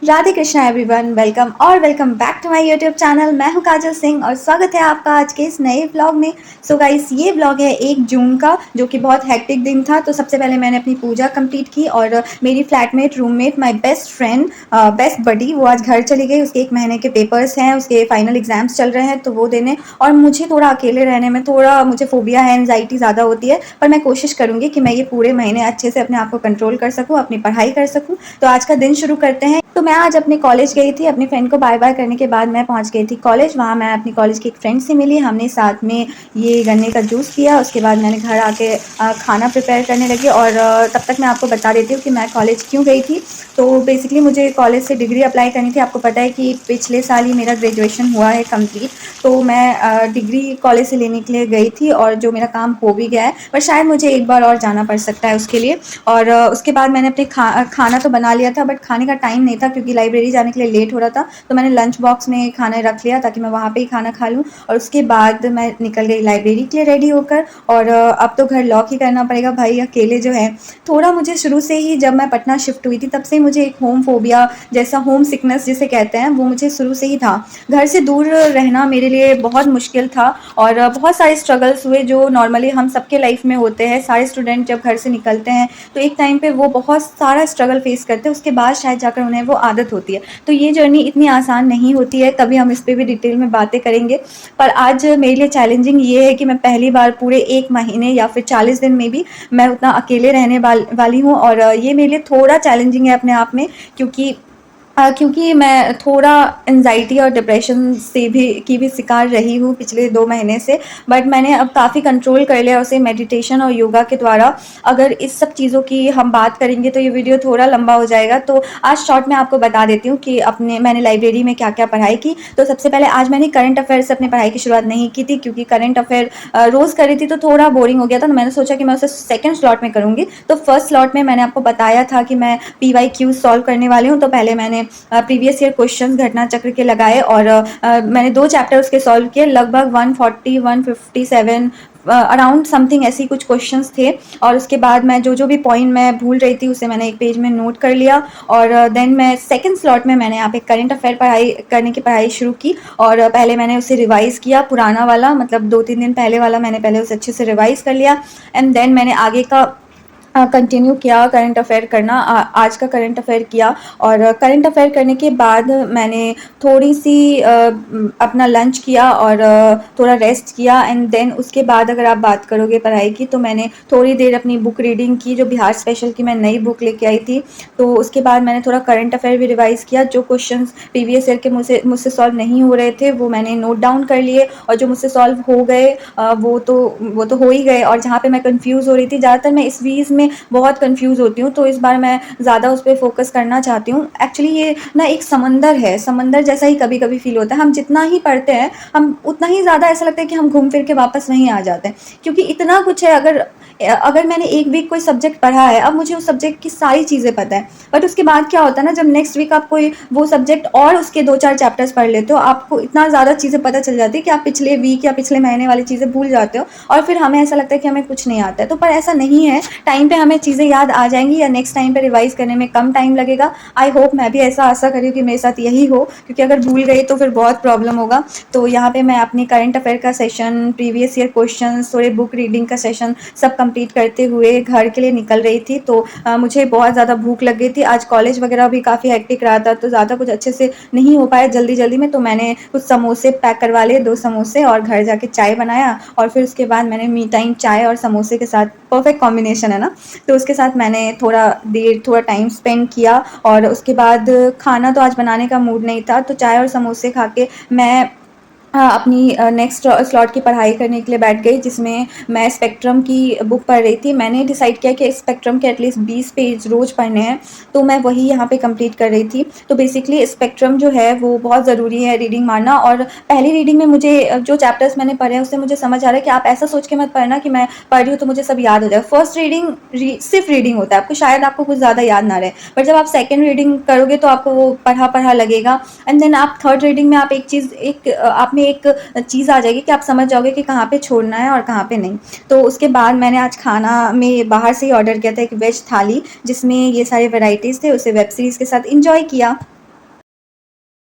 Radhe Krishna everyone, welcome और welcome back to my YouTube channel. मैं हूं काजल सिंह और स्वागत है आपका आज के इस नए व्लॉग में। सो गाइस, ये व्लॉग है 1 जून का, जो कि बहुत हेक्टिक दिन था। तो सबसे पहले मैंने अपनी पूजा कंप्लीट की और मेरी flatmate, roommate, my best friend, best buddy, वो आज घर चली गई। उसके 1 महीने के पेपर्स हैं, उसके फाइनल एग्जाम्स चल रहे हैं, तो वो देने। और मुझे थोड़ा अकेले रहने में थोड़ा मुझे फोबिया है, एंजाइटी ज़्यादा होती है, पर मैं कोशिश करूँगी कि मैं ये पूरे महीने अच्छे से अपने आप को कंट्रोल कर सकूँ, अपनी पढ़ाई कर सकूँ। तो आज का दिन शुरू करते हैं। तो मैं आज अपने कॉलेज गई थी। अपनी फ्रेंड को बाय बाय करने के बाद मैं पहुंच गई थी कॉलेज। वहाँ मैं अपनी कॉलेज की एक फ्रेंड से मिली, हमने साथ में ये गन्ने का जूस पिया। उसके बाद मैंने घर आके खाना प्रिपेयर करने लगी। और तब तक मैं आपको बता देती हूँ कि मैं कॉलेज क्यों गई थी। तो बेसिकली मुझे कॉलेज से डिग्री अप्लाई करनी थी। आपको पता है कि पिछले साल ही मेरा ग्रेजुएशन हुआ है कंप्लीट। तो मैं डिग्री कॉलेज से लेने के लिए गई थी और जो मेरा काम हो भी गया है, पर शायद मुझे एक बार और जाना पड़ सकता है उसके लिए। और उसके बाद मैंने अपने खाना तो बना लिया था, बट खाने का टाइम नहीं था क्योंकि लाइब्रेरी जाने के लिए लेट हो रहा था। तो मैंने लंच बॉक्स में खाना रख लिया ताकि मैं वहाँ पे ही खाना खा लूँ। और उसके बाद मैं निकल गई लाइब्रेरी के लिए रेडी होकर। और अब तो घर लॉक ही करना पड़ेगा भाई, अकेले जो है। थोड़ा मुझे शुरू से ही, जब मैं पटना शिफ्ट हुई थी तब से मुझे एक होम फोबिया जैसा, होम सिकनेस जिसे कहते हैं, वो मुझे शुरू से ही था। घर से दूर रहना मेरे लिए बहुत मुश्किल था और बहुत सारे स्ट्रगल्स हुए जो नॉर्मली हम सबके लाइफ में होते हैं। सारे स्टूडेंट जब घर से निकलते हैं तो एक टाइम पे वो बहुत सारा स्ट्रगल फेस करते हैं, उसके बाद शायद जाकर उन्हें वो आदत होती है। तो ये जर्नी इतनी आसान नहीं होती है, कभी हम इस पर भी डिटेल में बातें करेंगे। पर आज मेरे लिए चैलेंजिंग ये है कि मैं पहली बार पूरे 1 महीने या फिर 40 दिन में भी मैं उतना अकेले रहने वाली हूँ। और ये मेरे लिए थोड़ा चैलेंजिंग है अपने आप में, क्योंकि मैं थोड़ा एंजाइटी और डिप्रेशन से भी शिकार रही हूँ पिछले 2 महीने से। बट मैंने अब काफ़ी कंट्रोल कर लिया उसे मेडिटेशन और योगा के द्वारा। अगर इस सब चीज़ों की हम बात करेंगे तो ये वीडियो थोड़ा लंबा हो जाएगा। तो आज शॉर्ट में आपको बता देती हूँ कि मैंने लाइब्रेरी में क्या क्या पढ़ाई की। तो सबसे पहले आज मैंने करंट अफेयर से अपनी पढ़ाई की शुरुआत नहीं की थी, क्योंकि करंट अफेयर रोज़ कर रही थी तो थोड़ा बोरिंग हो गया था। तो मैंने सोचा कि मैं उसे सेकेंड स्लॉट में करूँगी। तो फर्स्ट स्लॉट में मैंने आपको बताया था कि मैं PYQ सॉल्व करने वाली हूँ। तो पहले मैंने प्रीवियस ईयर क्वेश्चंस घटना चक्र के लगाए और मैंने 2 चैप्टर उसके सॉल्व किए। लगभग 140 157 अराउंड समथिंग ऐसी कुछ क्वेश्चंस थे। और उसके बाद मैं जो भी पॉइंट मैं भूल रही थी उसे मैंने एक पेज में नोट कर लिया। और देन मैं सेकंड स्लॉट में मैंने यहाँ पे करंट अफेयर पढ़ाई शुरू की। और पहले मैंने उसे रिवाइज़ किया, पुराना वाला, मतलब 2-3 दिन पहले वाला मैंने पहले उसे अच्छे से रिवाइज़ कर लिया। एंड देन मैंने आगे का कंटिन्यू किया करंट अफेयर करना। आज का करंट अफेयर किया। और करंट अफेयर करने के बाद मैंने थोड़ी सी अपना लंच किया और थोड़ा रेस्ट किया। एंड देन उसके बाद अगर आप बात करोगे पढ़ाई की, तो मैंने थोड़ी देर अपनी बुक रीडिंग की, जो बिहार स्पेशल की मैं नई बुक लेके आई थी। तो उसके बाद मैंने थोड़ा करंट अफेयर भी रिवाइज़ किया। जो क्वेश्चंस प्रीवियस ईयर के मुझसे सॉल्व नहीं हो रहे थे वो मैंने नोट डाउन कर लिए, और जो मुझसे सॉल्व हो गए वो तो हो ही गए। और जहाँ पे मैं कंफ्यूज हो रही थी, ज़्यादातर मैं इस बीच में बहुत कंफ्यूज होती हूँ, तो इस बार मैं ज़्यादा उस पर फोकस करना चाहती हूँ। एक्चुअली ये ना एक समंदर है, समंदर जैसा ही कभी कभी फील होता है। हम जितना ही पढ़ते हैं, हम उतना ही ज़्यादा ऐसा लगता है कि हम घूम फिर के वापस वहीं आ जाते हैं, क्योंकि इतना कुछ है। अगर मैंने एक वीक कोई सब्जेक्ट पढ़ा है, अब मुझे उस सब्जेक्ट की सारी चीज़ें पता है। बट उसके बाद क्या होता है ना, जब नेक्स्ट वीक आप कोई वो सब्जेक्ट और उसके 2-4 चैप्टर्स पढ़ लेते हो, आपको इतना ज़्यादा चीज़ें पता चल जाती है कि आप पिछले वीक या पिछले महीने वाली चीज़ें भूल जाते हो। और फिर हमें ऐसा लगता है कि हमें कुछ नहीं आता है। तो पर ऐसा नहीं है, टाइम पे हमें चीज़ें याद आ जाएंगी, या नेक्स्ट टाइम पे रिवाइज़ करने में कम टाइम लगेगा। आई होप, मैं भी ऐसा आशा करी कि मेरे साथ यही हो, क्योंकि अगर भूल गई तो फिर बहुत प्रॉब्लम होगा। तो यहाँ पे मैं अपनी करंट अफेयर का सेशन, प्रीवियस ईयर क्वेश्चन, थोड़े बुक रीडिंग का सेशन सब कंप्लीट करते हुए घर के लिए निकल रही थी। तो मुझे बहुत ज़्यादा भूख लग गई थी। आज कॉलेज वगैरह भी काफ़ी हेक्टिक रहा था, तो ज़्यादा कुछ अच्छे से नहीं हो पाया जल्दी जल्दी में। तो मैंने कुछ समोसे पैक करवा लिए, 2 समोसे, और घर जाके चाय बनाया। और फिर उसके बाद मैंने मी टाइम चाय और समोसे के साथ, परफेक्ट कॉम्बिनेशन है ना, तो उसके साथ मैंने थोड़ा टाइम स्पेंड किया। और उसके बाद खाना तो आज बनाने का मूड नहीं था, तो चाय और समोसे खा के मैं अपनी नेक्स्ट स्लॉट की पढ़ाई करने के लिए बैठ गई, जिसमें मैं स्पेक्ट्रम की बुक पढ़ रही थी। मैंने डिसाइड किया कि स्पेक्ट्रम के एटलीस्ट 20 पेज रोज़ पढ़ने हैं, तो मैं वही यहाँ पे कंप्लीट कर रही थी। तो बेसिकली स्पेक्ट्रम जो है वो बहुत ज़रूरी है रीडिंग मारना। और पहली रीडिंग में मुझे जो चैप्टर्स मैंने पढ़े हैं उससे मुझे समझ आ रहा है कि आप ऐसा सोच के मत पढ़ना कि मैं पढ़ रही हूँ तो मुझे सब याद हो जाए। फर्स्ट रीडिंग सिर्फ रीडिंग होता है, आपको कुछ ज़्यादा याद ना रहे। बट जब आप सेकेंड रीडिंग करोगे तो आपको वो पढ़ा पढ़ा लगेगा। एंड देन आप थर्ड रीडिंग में आप आप में एक चीज़ आ जाएगी कि आप समझ जाओगे कि कहाँ पे छोड़ना है और कहाँ पे नहीं। तो उसके बाद मैंने आज खाना में बाहर से ही ऑर्डर किया था, एक वेज थाली, जिसमें ये सारे वेराइटीज़ थे। उसे वेब सीरीज़ के साथ इंजॉय किया।